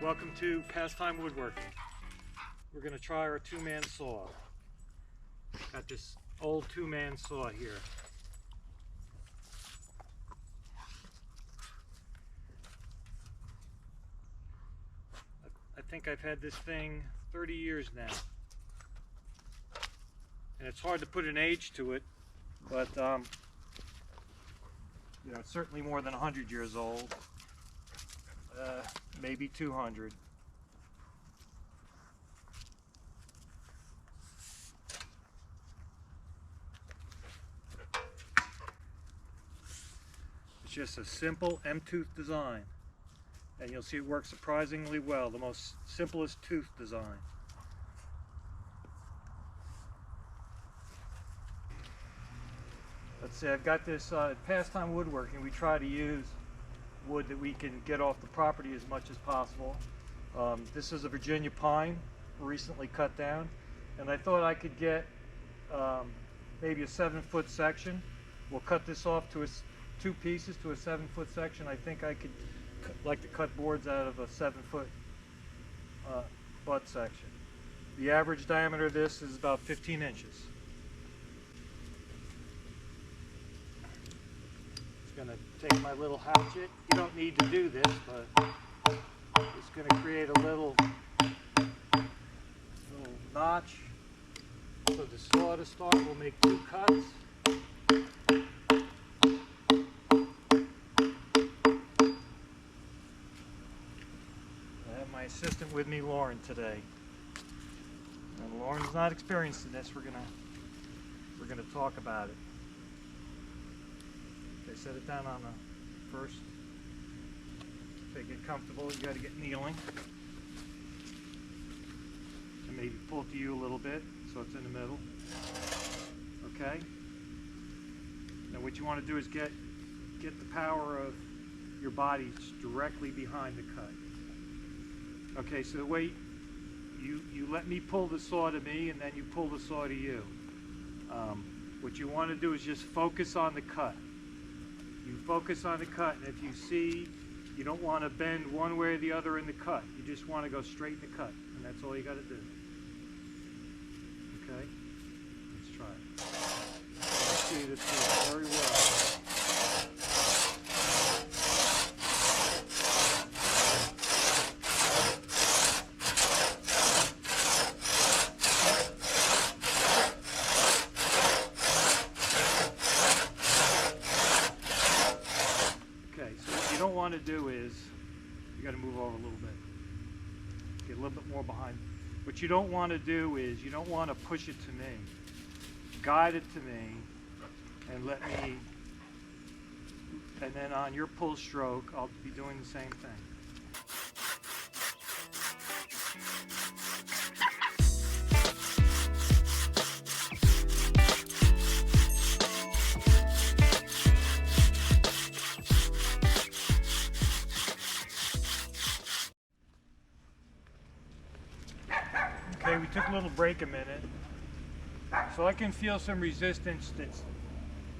Welcome to Pastime Woodworking. We're going to try our two-man saw. Got this old two-man saw here. I think I've had this thing 30 years now. And it's hard to put an age to it, but you know, it's certainly more than 100 years old. Maybe 200. It's just a simple M-tooth design, and you'll see it works surprisingly well. The most simplest tooth design. Let's see, I've got this at Pastime Woodworking. We try to use wood that we can get off the property as much as possible. This is a Virginia pine, recently cut down, and I thought I could get maybe a 7-foot section. We'll cut this off to two pieces to a 7-foot section. I think I could like to cut boards out of a 7-foot butt section. The average diameter of this is about 15 inches. Going to take my little hatchet. You don't need to do this, but it's going to create a little notch. So the saw to start will make 2 cuts. I have my assistant with me, Lauren, today. And Lauren's not experienced in this. We're gonna talk about it. Okay, set it down on the first. Okay, get comfortable. You got to get kneeling. And maybe pull to you a little bit so it's in the middle. Okay. Now what you want to do is get the power of your body directly behind the cut. Okay, so the way you let me pull the saw to me, and then you pull the saw to you. What you want to do is just focus on the cut. You focus on the cut, and if you see you don't want to bend one way or the other in the cut, you just want to go straight in the cut, and that's all you got to do. Okay? Let's try it. You see this works very well. Want to do is you got to move over a little bit, get a little bit more behind. What you don't want to do is you don't want to push it to me, guide it to me, and let me, and then on your pull stroke I'll be doing the same thing. Okay, we took a little break a minute, so I can feel some resistance that's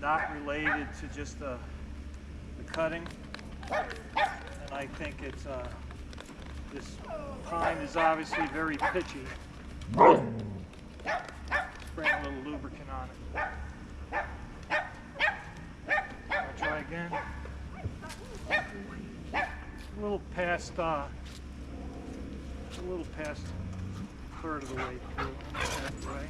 not related to just the cutting, and I think it's this pine is obviously very pitchy. Spray a little lubricant on it. I'll try again. A little past third of the way through, halfway.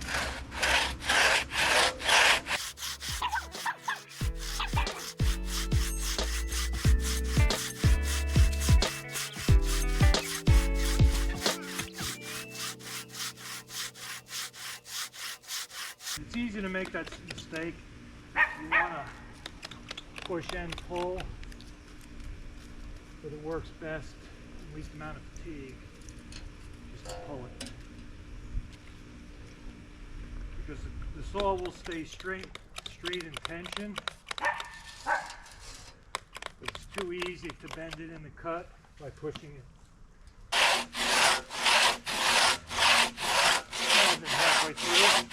It's easy to make that mistake. You want to push and pull, but it works best, least amount of fatigue, just to pull it. Because the saw will stay straight in tension. It's too easy to bend it in the cut by pushing it. More than halfway through.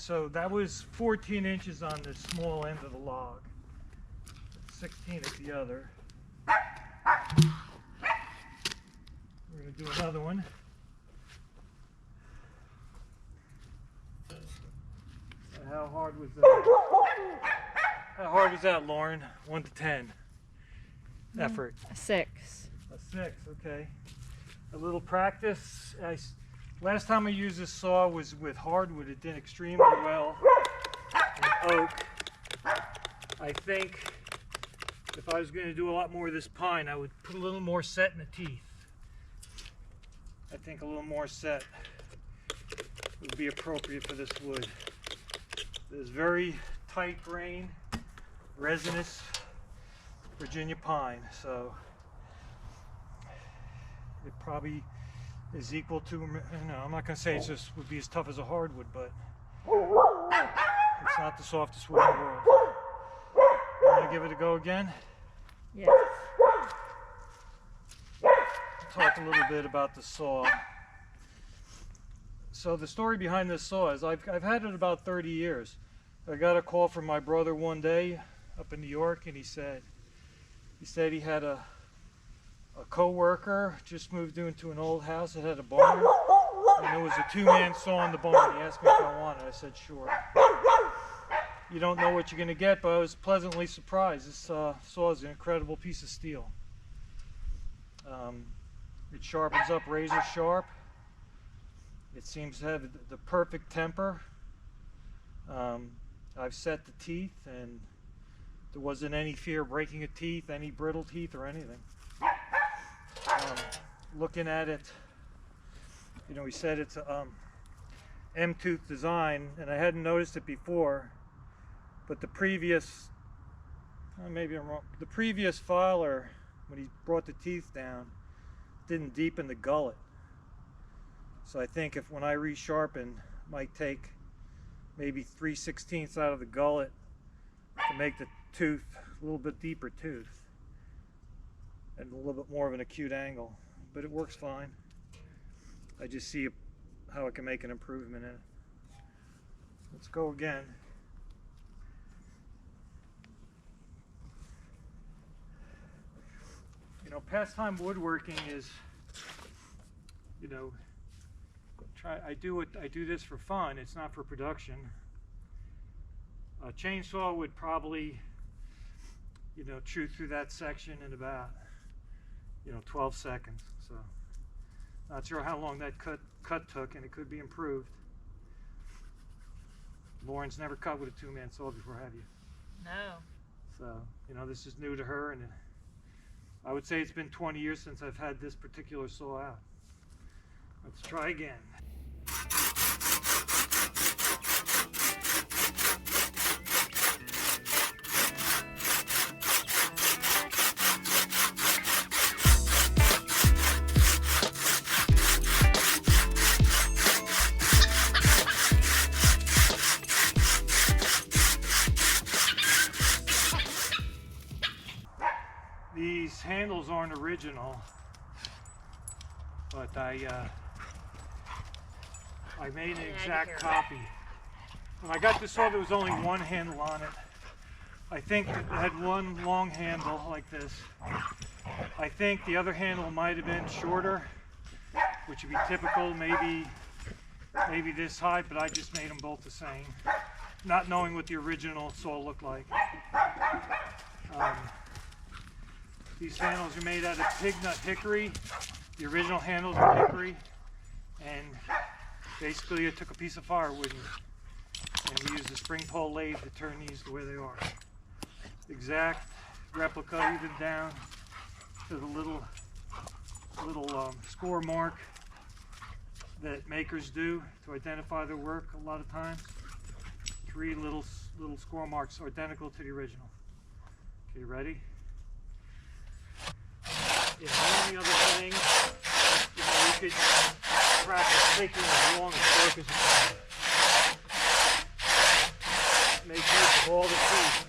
so that was 14 inches on the small end of the log, 16 at the other. We're going to do another one. How hard was that? How hard was that, Lauren? 1 to 10. Effort. A 6. A 6, okay. A little practice. Last time I used this saw was with hardwood. It did extremely well in oak. I think if I was going to do a lot more of this pine, I would put a little more set in the teeth. I think a little more set would be appropriate for this wood. There's very tight grain, resinous Virginia pine, so it probably is equal to, you know, I'm not going to say it's just would be as tough as a hardwood, but it's not the softest wood in the world. You want to give it a go again? Yes. Talk a little bit about the saw. So the story behind this saw is I've had it about 30 years. I got a call from my brother one day up in New York, and he said he had a co-worker just moved into an old house that had a barn, and there was a 2-man saw in the barn. He asked me if I wanted. I said sure. You don't know what you're going to get, but I was pleasantly surprised. This saw is an incredible piece of steel. It sharpens up razor sharp. It seems to have the perfect temper. I've set the teeth, and there wasn't any fear of breaking a teeth, any brittle teeth or anything. Looking at it, you know, he said it's a M-tooth design, and I hadn't noticed it before, but the previous, maybe I'm wrong, the previous filer, when he brought the teeth down, didn't deepen the gullet. So I think when I resharpen, might take maybe 3/16 out of the gullet to make the tooth a little bit deeper tooth and a little bit more of an acute angle, but it works fine. I just see how I can make an improvement in it. Let's go again. You know, pastime woodworking is, you know, I do this for fun. It's not for production. A chainsaw would probably, you know, chew through that section in about, you know, 12 seconds. So not sure how long that cut took, and it could be improved. Lauren's never cut with a 2-man saw before, have you? No. So, you know, this is new to her, and I would say it's been 20 years since I've had this particular saw out. Let's try again. These handles aren't original, but I made an exact copy. When I got this saw, there was only one handle on it. I think it had one long handle like this. I think the other handle might have been shorter, which would be typical, maybe this high, but I just made them both the same, not knowing what the original saw looked like. These handles are made out of pig nut hickory. The original handles are hickory, and basically I took a piece of firewood and we used a spring pole lathe to turn these the way they are. Exact replica, even down to the little score mark that makers do to identify their work a lot of times. 3 little score marks identical to the original. Okay, ready? Yeah, the only other thing, you know, you could practice taking as long as short as you can. Make use of all the teeth.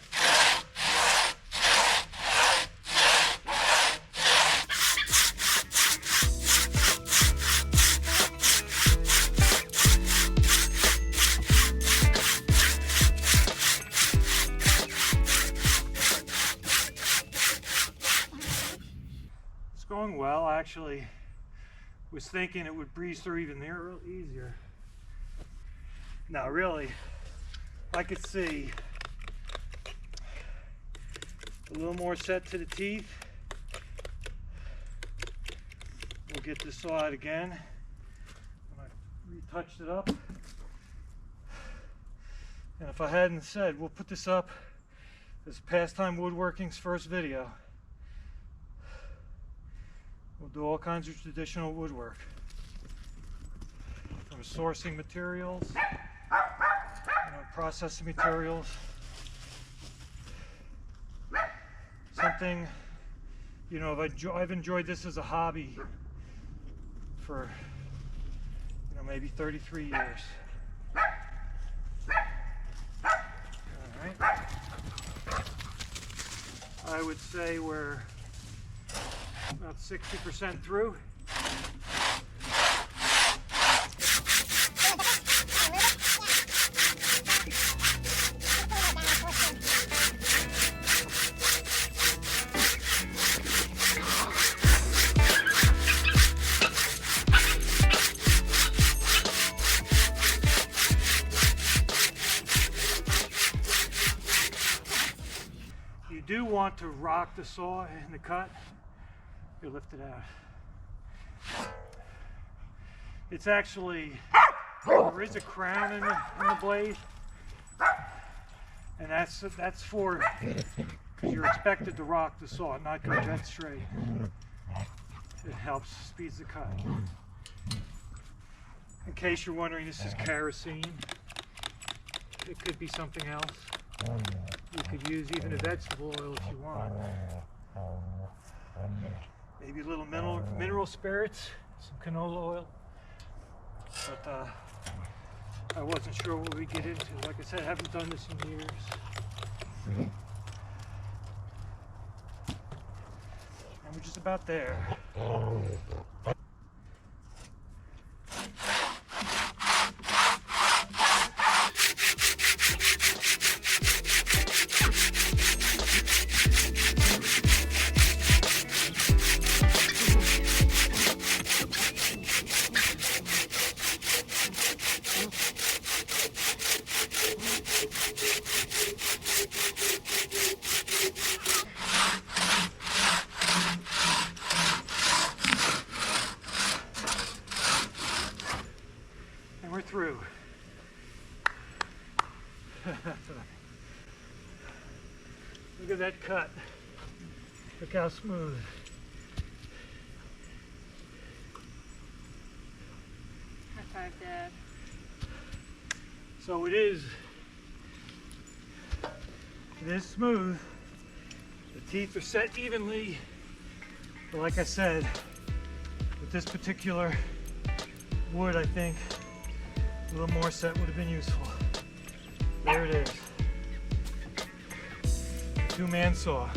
going well. I actually was thinking it would breeze through even there easier. Now really, I could see a little more set to the teeth. We'll get this saw out again. I retouched it up. And if I hadn't said, we'll put this up as Pastime Woodworking's first video. We'll do all kinds of traditional woodwork. From sourcing materials, processing materials. Something, I've enjoyed this as a hobby for, maybe 33 years. All right. I would say we're about 60% through. You do want to rock the saw in the cut. You lift it out. It's actually, there is a crown in the blade, and that's for, because you're expected to rock the saw, not go dead straight. It helps, speeds the cut. In case you're wondering, this is kerosene. It could be something else. You could use even a vegetable oil if you want. Maybe a little mineral spirits, some canola oil. But I wasn't sure what we'd get into. Like I said, I haven't done this in years. And we're just about there. And we're through. Look at that cut. Look how smooth. High five, Dad. So it is smooth. The teeth are set evenly. But like I said, with this particular wood, I think a little more set would have been useful. There it is. Two-man saw.